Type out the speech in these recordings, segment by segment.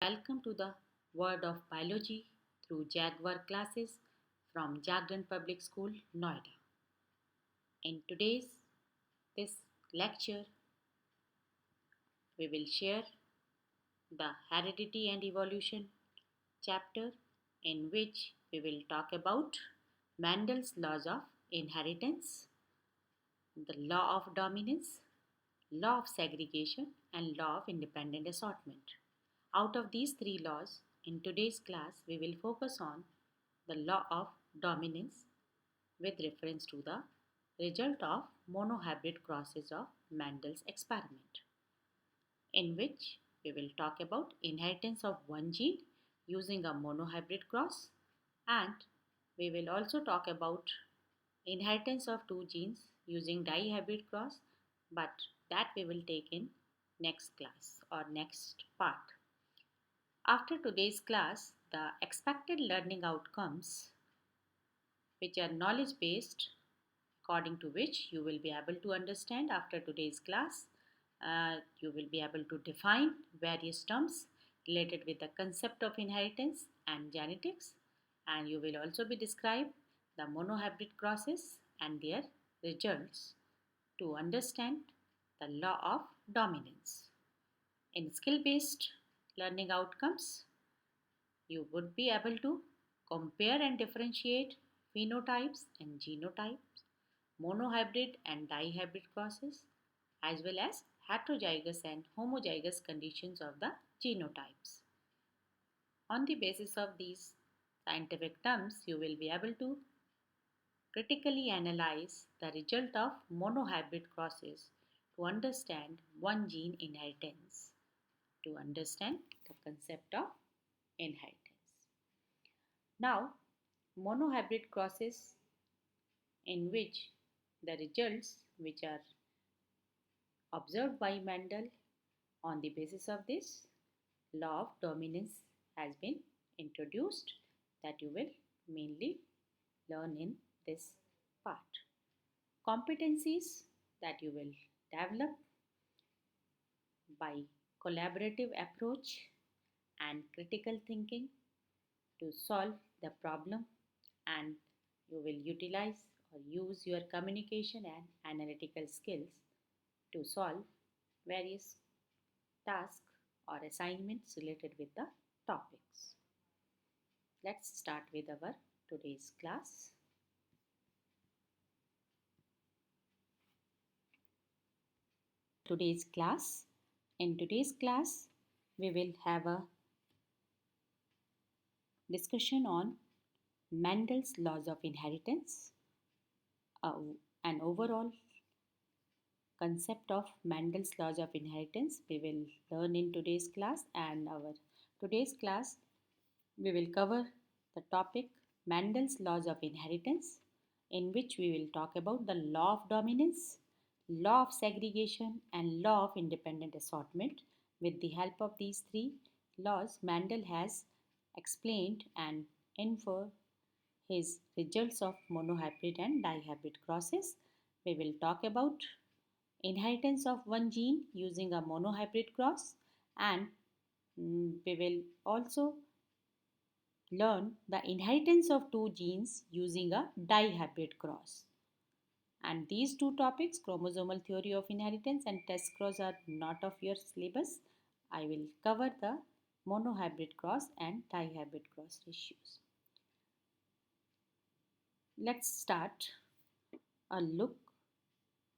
Welcome to the world of biology through Jaguar classes from Jagran Public School, Noida. In today's this lecture, we will share the heredity and evolution chapter in which we will talk about Mendel's laws of inheritance, the law of dominance, law of segregation, and law of independent assortment. Out of these three laws, in today's class, we will focus on the law of dominance with reference to the result of monohybrid crosses of Mendel's experiment, in which we will talk about inheritance of one gene using a monohybrid cross, and we will also talk about inheritance of two genes using dihybrid cross, but that we will take in next class or next part. After today's class, the expected learning outcomes, which are knowledge based, according to which you will be able to understand after today's class. You will be able to define various terms related with the concept of inheritance and genetics, and you will also be describe the monohybrid crosses and their results to understand the law of dominance. In skill based learning outcomes, you would be able to compare and differentiate phenotypes and genotypes, monohybrid and dihybrid crosses, as well as heterozygous and homozygous conditions of the genotypes. On the basis of these scientific terms, you will be able to critically analyze the result of monohybrid crosses to understand one gene inheritance, to understand the concept of inheritance. Now, monohybrid crosses in which the results which are observed by Mendel on the basis of this law of dominance has been introduced, that you will mainly learn in this part. Competencies that you will develop by collaborative approach and critical thinking to solve the problem, and you will utilize or use your communication and analytical skills to solve various tasks or assignments related with the topics. Let's start with our today's class. Today's class. In today's class, we will have a discussion on Mendel's laws of inheritance, an overall concept of Mendel's laws of inheritance we will learn in today's class, and our today's class we will cover the topic Mendel's laws of inheritance, in which we will talk about the law of dominance, law of segregation, and law of independent assortment. With the help of these three laws, Mendel has explained and infer his results of monohybrid and dihybrid crosses. We will talk about inheritance of one gene using a monohybrid cross, and we will also learn the inheritance of two genes using a dihybrid cross. And these two topics, chromosomal theory of inheritance and test cross, are not of your syllabus. I will cover the monohybrid cross and dihybrid cross issues. Let's start a look,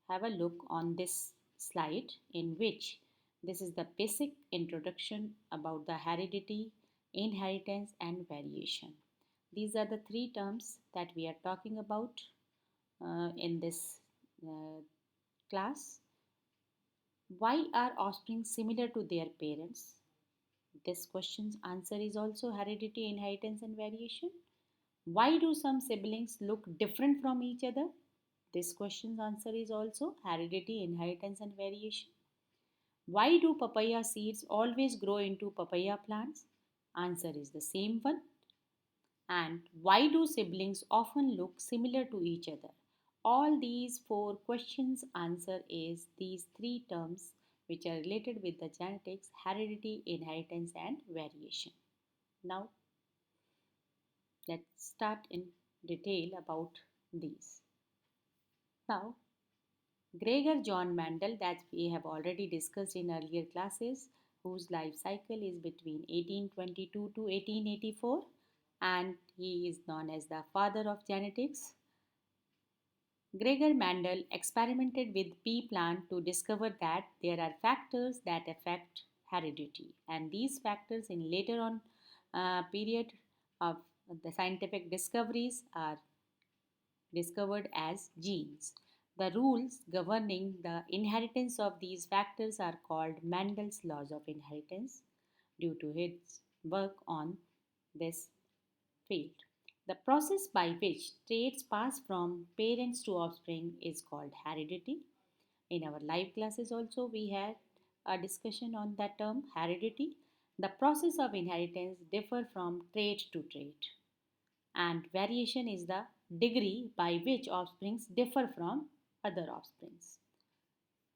have a look on this slide, in which this is the basic introduction about the heredity, inheritance, and variation. These are the three terms that we are talking about in this class. Why are offspring similar to their parents? This question's answer is also heredity, inheritance, and variation. Why do some siblings look different from each other? This question's answer is also heredity, inheritance, and variation. Why do papaya seeds always grow into papaya plants? Answer is the same one. And why do siblings often look similar to each other? All these four questions answer is these three terms which are related with the genetics, heredity, inheritance, and variation. Now, let's start in detail about these. Now, Gregor John Mendel, that we have already discussed in earlier classes, whose life cycle is between 1822 to 1884, and he is known as the father of genetics. Gregor Mendel experimented with pea plant to discover that there are factors that affect heredity, and these factors in later on period of the scientific discoveries are discovered as genes. The rules governing the inheritance of these factors are called Mendel's laws of inheritance due to his work on this field. The process by which traits pass from parents to offspring is called heredity. In our live classes, also, we had a discussion on that term heredity. The process of inheritance differ from trait to trait, and variation is the degree by which offsprings differ from other offsprings.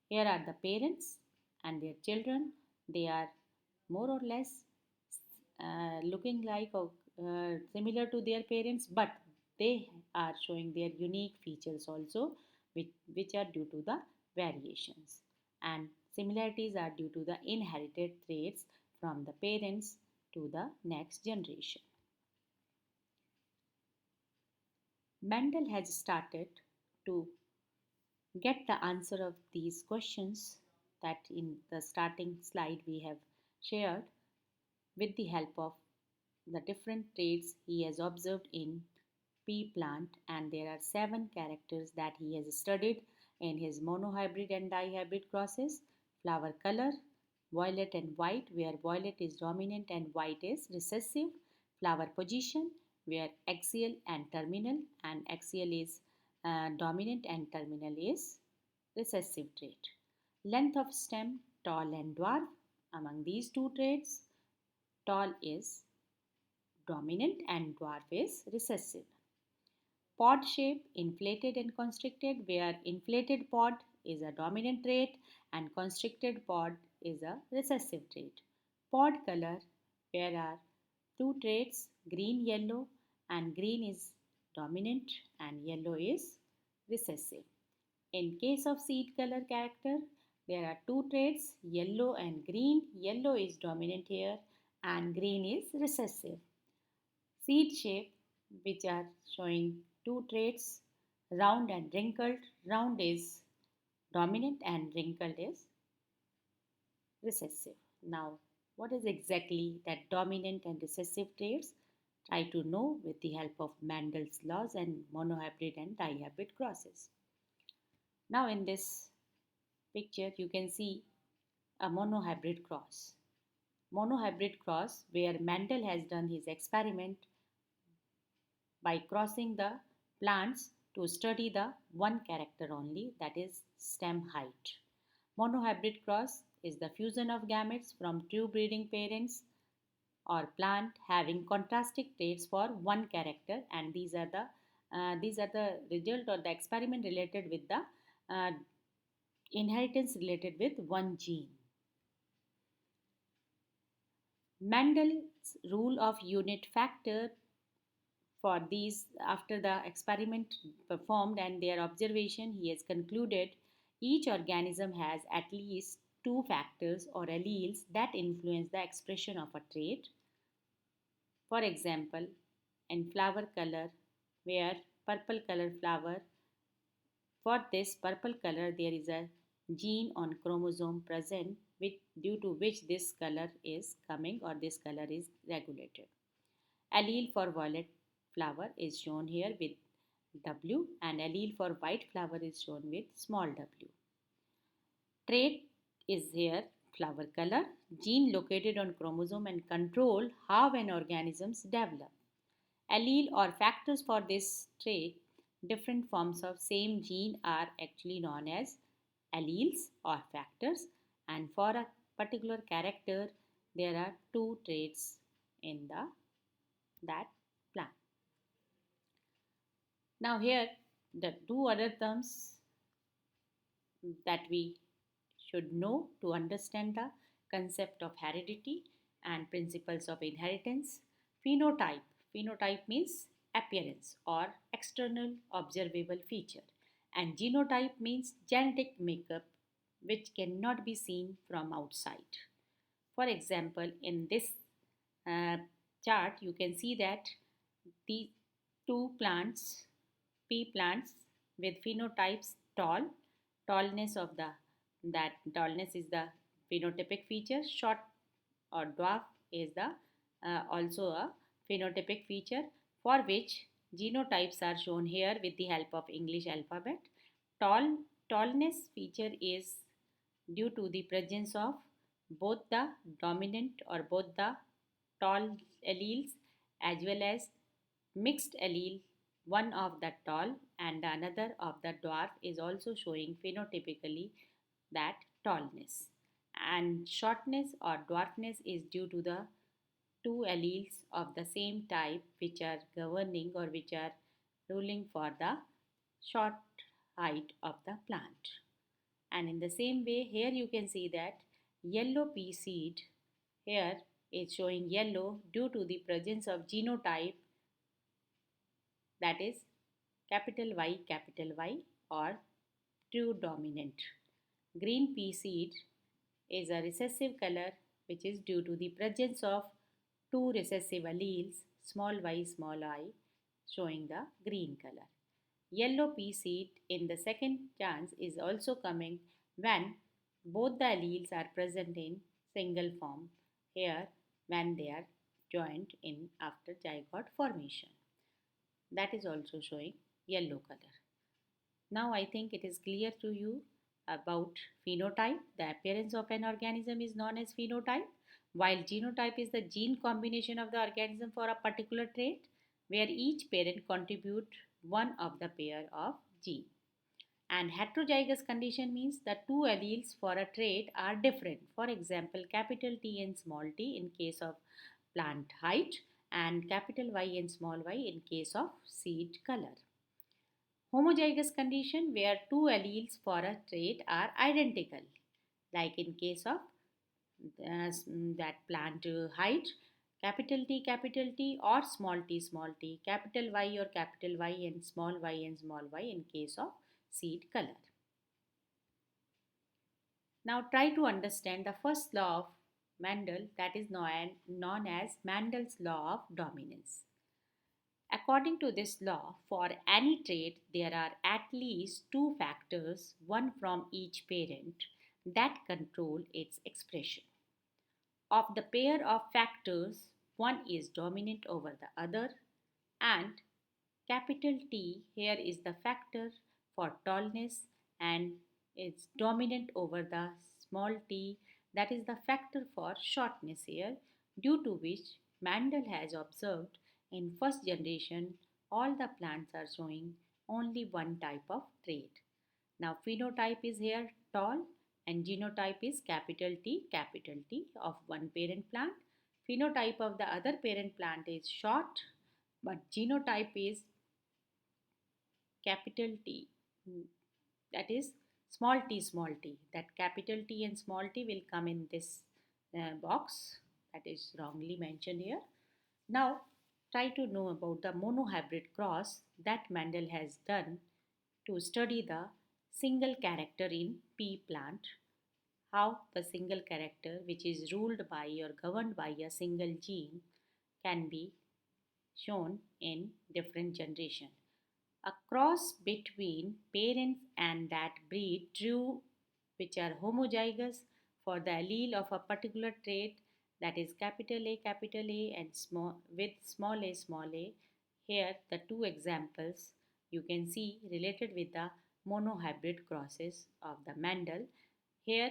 Here are the parents and their children. They are more or less looking like or similar to their parents, but they are showing their unique features also, which are due to the variations. And similarities are due to the inherited traits from the parents to the next generation. Mendel has started to get the answer of these questions that in the starting slide we have shared with the help of the different traits he has observed in pea plant, and there are 7 characters that he has studied in his monohybrid and dihybrid crosses. Flower color, violet and white, where violet is dominant and white is recessive. Flower position, where axial and terminal, and axial is dominant and terminal is recessive trait. Length of stem, tall and dwarf. Among these two traits, tall is dominant and dwarf is recessive. Pod shape, inflated and constricted, where inflated pod is a dominant trait and constricted pod is a recessive trait. Pod color, where are two traits, green yellow, and green is dominant and yellow is recessive. In case of seed color character, there are two traits, yellow and green. Yellow is dominant here and green is recessive. Seed shape, which are showing two traits, round and wrinkled. Round is dominant and wrinkled is recessive. Now, what is exactly that dominant and recessive traits? Try to know with the help of Mendel's laws and monohybrid and dihybrid crosses. Now, in this picture, you can see a monohybrid cross. Monohybrid cross, where Mendel has done his experiment by crossing the plants to study the one character only, that is stem height. Monohybrid cross is the fusion of gametes from two breeding parents or plant having contrasting traits for one character, and these are the result or the experiment related with the uh, inheritance related with one gene. Mendel's rule of unit factor for these, after the experiment performed and their observation, he has concluded each organism has at least two factors or alleles that influence the expression of a trait. For example, in flower color, where purple color flower, for this purple color there is a gene on chromosome present which, due to which this color is coming or this color is regulated. Allele for violet flower is shown here with W, and allele for white flower is shown with small w. Trait is here flower color, gene located on chromosome and control how an organisms develop. Allele or factors for this trait, different forms of same gene are actually known as alleles or factors, and for a particular character there are two traits in that plant. Now here the two other terms that we should know to understand the concept of heredity and principles of inheritance. Phenotype. Phenotype means appearance or external observable feature, and genotype means genetic makeup which cannot be seen from outside. For example, in this uh, chart, you can see that the two plants, pea plants with phenotypes tall, tallness of the that tallness is the phenotypic feature. Short or dwarf is the also a phenotypic feature for which genotypes are shown here with the help of English alphabet. Tallness feature is due to the presence of both the dominant or both the tall alleles as well as mixed allele. One of the tall and the another of the dwarf is also showing phenotypically that tallness, and shortness or dwarfness is due to the two alleles of the same type which are governing or which are ruling for the short height of the plant. And in the same way, here you can see that yellow pea seed here is showing yellow due to the presence of genotype, that is capital Y or true dominant. Green pea seed is a recessive color which is due to the presence of two recessive alleles small I showing the green color. Yellow pea seed in the second chance is also coming when both the alleles are present in single form here when they are joined in after zygote formation. That is also showing yellow color. Now I think it is clear to you about phenotype. The appearance of an organism is known as phenotype, while genotype is the gene combination of the organism for a particular trait where each parent contribute one of the pair of gene. And heterozygous condition means the two alleles for a trait are different. For example, capital T and small t in case of plant height and capital Y and small y in case of seed color. Homozygous condition where two alleles for a trait are identical, like in case of that plant height, capital T or small t, capital Y or capital Y and small y in case of seed color. Now try to understand the first law of Mendel, that is known as Mendel's law of dominance. According to this law, for any trait, there are at least two factors, one from each parent, that control its expression. Of the pair of factors, one is dominant over the other, and capital T here is the factor for tallness and is dominant over the small t, that is the factor for shortness here, due to which Mendel has observed in first generation all the plants are showing only one type of trait. Now phenotype is here tall and genotype is capital T of one parent plant. Phenotype of the other parent plant is short, but genotype is capital T, that is small t. That capital T and small t will come in this box, that is wrongly mentioned here. Now try to know about the monohybrid cross that Mendel has done to study the single character in pea plant, how the single character which is ruled by or governed by a single gene can be shown in different generation. A cross between parents and that breed true which are homozygous for the allele of a particular trait, that is capital A and small with small a. Here the two examples you can see related with the monohybrid crosses of the Mendel. Here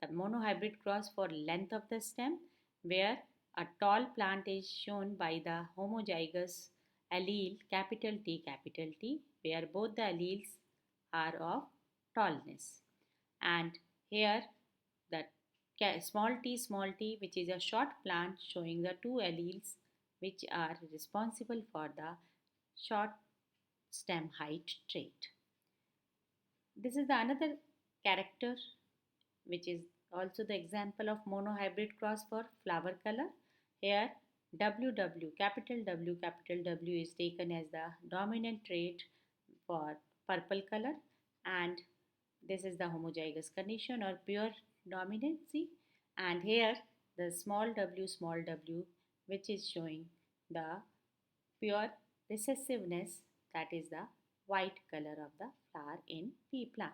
the monohybrid cross for length of the stem where a tall plant is shown by the homozygous allele capital T where both the alleles are of tallness, and here the small t which is a short plant showing the two alleles which are responsible for the short stem height trait. This is the another character which is also the example of monohybrid cross for flower color. Here WW, capital W is taken as the dominant trait for purple color, and this is the homozygous condition or pure dominancy. And here the small w which is showing the pure recessiveness, that is the white color of the flower in pea plant.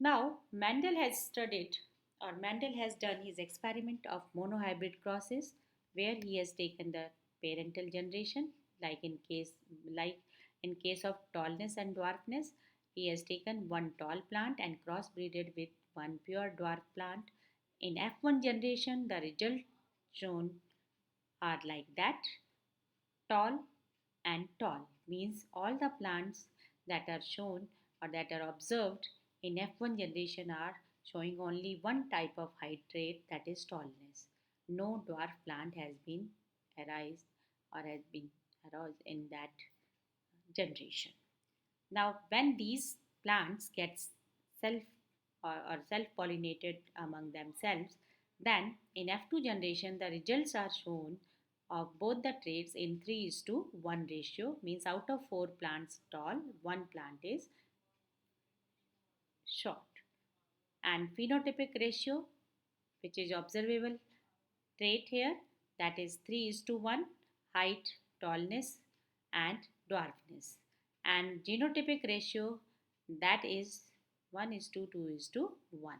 Now, Mendel has done his experiment of monohybrid crosses where he has taken the parental generation, like in case like in case of tallness and dwarfness, he has taken one tall plant and crossbreeded with one pure dwarf plant. In F1 generation, the results shown are like that: tall and tall means all the plants that are shown or that are observed in F1 generation are showing only one type of height trait, that is tallness. No dwarf plant has been arised or has been aroused in that generation. Now, when these plants get self or self pollinated among themselves, then in F2 generation the results are shown of both the traits in 3 is to 1 ratio, means out of 4 plants tall, 1 plant is short. And phenotypic ratio, which is observable trait here, that is 3 is to 1 height, tallness, and dwarfness. And genotypic ratio, that is 1 is to 2 is to 1.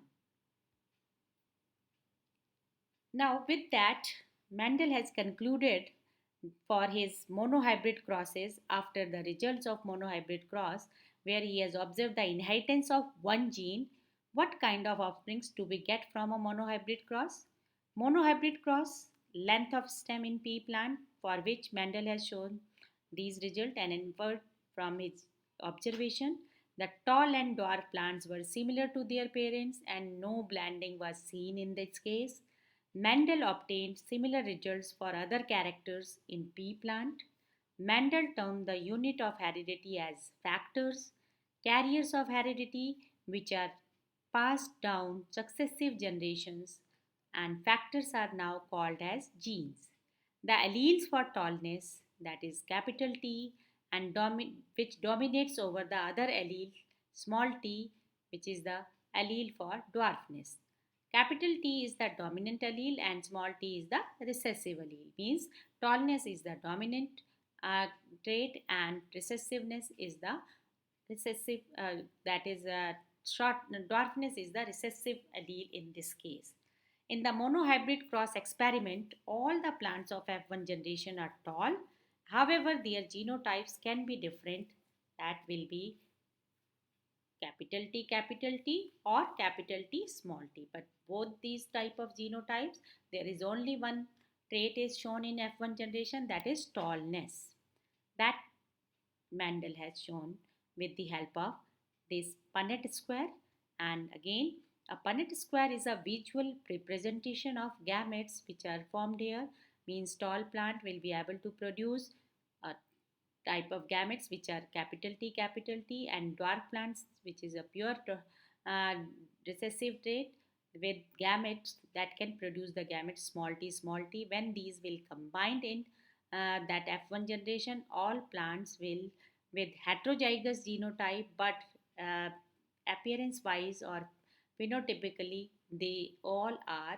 Now, with that, Mendel has concluded for his monohybrid crosses after the results of monohybrid cross, where he has observed the inheritance of one gene, what kind of offsprings do we get from a monohybrid cross? Monohybrid cross, length of stem in pea plant, for which Mendel has shown these results and inferred from his observation. The tall and dwarf plants were similar to their parents and no blending was seen in this case. Mendel obtained similar results for other characters in pea plant. Mendel termed the unit of heredity as factors, carriers of heredity which are passed down successive generations, and factors are now called as genes. The alleles for tallness, that is capital T, and which dominates over the other allele, small t, which is the allele for dwarfness. Capital T is the dominant allele and small t is the recessive allele. Means tallness is the dominant trait and recessiveness is the recessive, that is short dwarfness is the recessive allele in this case. In the monohybrid cross experiment, all the plants of F1 generation are tall. However, their genotypes can be different. That will be capital T or capital T small t. But both these type of genotypes, there is only one trait is shown in F1 generation, that is tallness. That Mendel has shown with the help of this Punnett square. And again, a Punnett square is a visual representation of gametes which are formed here. Means tall plant will be able to produce a type of gametes which are capital T, and dwarf plants which is a pure uh, recessive trait with gametes that can produce the gametes small t. When these will combined in that F1 generation, all plants will with heterozygous genotype, but uh, appearance wise or phenotypically they all are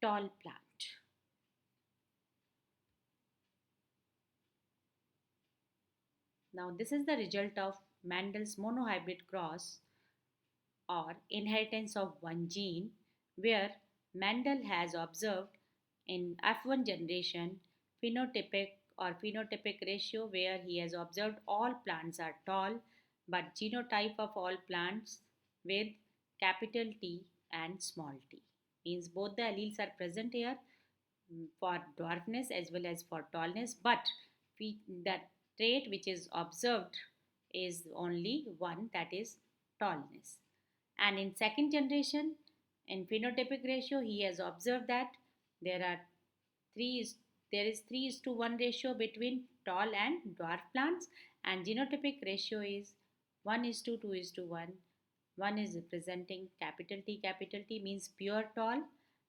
tall plant. Now this is the result of Mendel's monohybrid cross or inheritance of one gene, where Mendel has observed in F1 generation phenotypic ratio, where he has observed all plants are tall, but genotype of all plants with capital T and small t. Means both the alleles are present here, for dwarfness as well as for tallness, but the trait which is observed is only one, that is tallness. And in second generation, in phenotypic ratio, he has observed that there are three is there is 3 is to 1 ratio between tall and dwarf plants, and genotypic ratio is 1 is to 2 is to 1, One is representing capital T means pure tall,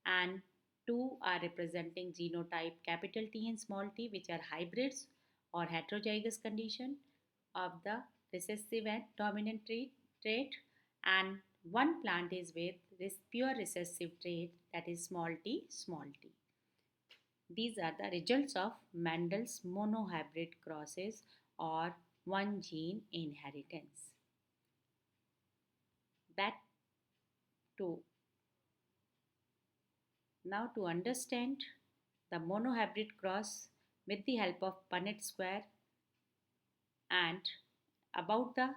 and two are representing genotype capital T and small t, which are hybrids or heterozygous condition of the recessive and dominant trait, and one plant is with this pure recessive trait, that is small t, small t. These are the results of Mendel's monohybrid crosses or one gene inheritance. That to Now to understand the monohybrid cross with the help of Punnett square, and about the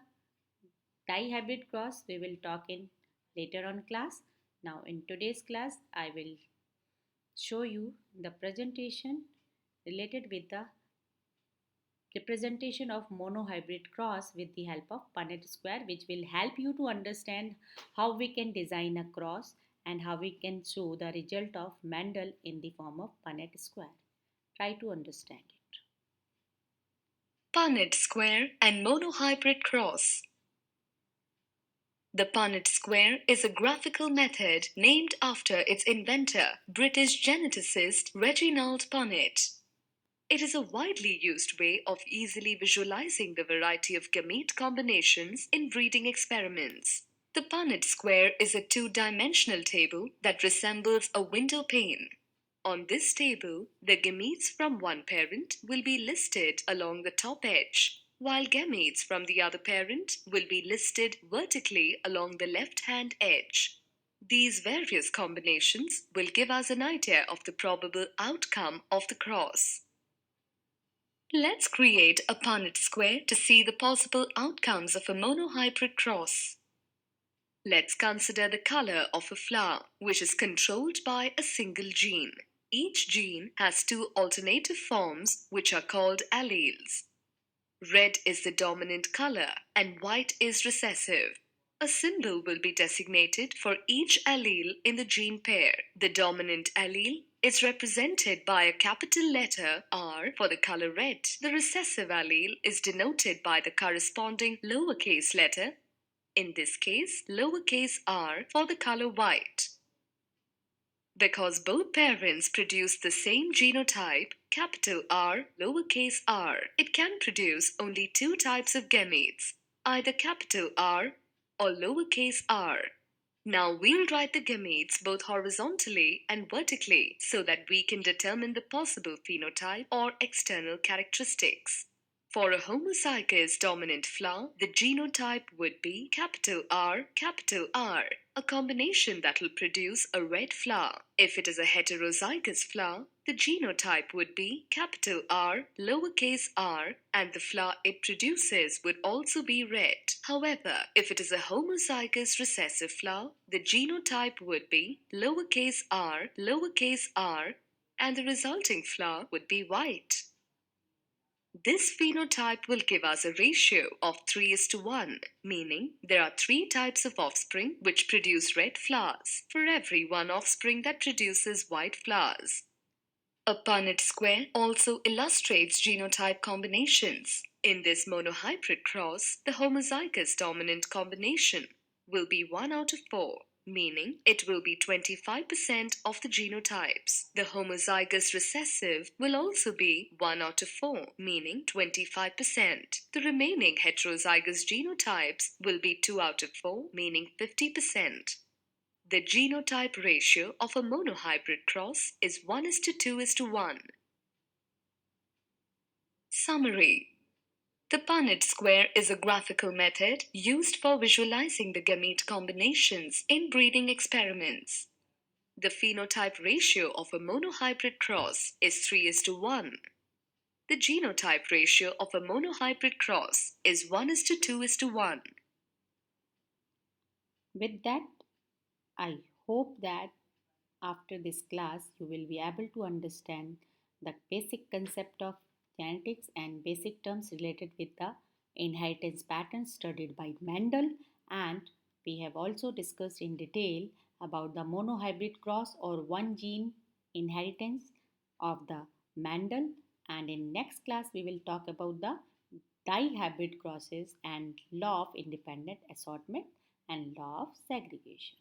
dihybrid cross we will talk in later on class. Now in today's class I will show you the presentation related with the representation of monohybrid cross with the help of Punnett square, which will help you to understand how we can design a cross and how we can show the result of Mendel in the form of Punnett square. Try to understand it. Punnett square and monohybrid cross. The Punnett square is a graphical method named after its inventor, British geneticist Reginald Punnett. It is a widely used way of easily visualizing the variety of gamete combinations in breeding experiments. The Punnett square is a two-dimensional table that resembles a window pane. On this table, the gametes from one parent will be listed along the top edge, while gametes from the other parent will be listed vertically along the left-hand edge. These various combinations will give us an idea of the probable outcome of the cross. Let's create a Punnett square to see the possible outcomes of a monohybrid cross. Let's consider the color of a flower, which is controlled by a single gene. Each gene has two alternative forms, which are called alleles. Red is the dominant color and white is recessive. A symbol will be designated for each allele in the gene pair. The dominant allele is represented by a capital letter R for the color red. The recessive allele is denoted by the corresponding lowercase letter, in this case lowercase r, for the color white. Because both parents produce the same genotype, capital R, lowercase r, it can produce only two types of gametes, either capital R or lowercase r. Now we'll write the gametes both horizontally and vertically so that we can determine the possible phenotype or external characteristics. For a homozygous dominant flower, the genotype would be capital R, a combination that will produce a red flower. If it is a heterozygous flower, the genotype would be capital R, lowercase r, and the flower it produces would also be red. However, if it is a homozygous recessive flower, the genotype would be lowercase r, and the resulting flower would be white. This phenotype will give us a ratio of 3:1, meaning there are three types of offspring which produce red flowers for every one offspring that produces white flowers. A Punnett square also illustrates genotype combinations. In this monohybrid cross, the homozygous dominant combination will be 1 out of 4, meaning it will be 25% of the genotypes. The homozygous recessive will also be 1 out of 4, meaning 25%. The remaining heterozygous genotypes will be 2 out of 4, meaning 50%. The genotype ratio of a monohybrid cross is 1:2:1. Summary. The Punnett square is a graphical method used for visualizing the gamete combinations in breeding experiments. The phenotype ratio of a monohybrid cross is 3:1. The genotype ratio of a monohybrid cross is 1:2:1. With that, I hope that after this class you will be able to understand the basic concept of genetics and basic terms related with the inheritance patterns studied by Mendel, and we have also discussed in detail about the monohybrid cross or one gene inheritance of the Mendel, and in next class we will talk about the dihybrid crosses and law of independent assortment. and law of segregation.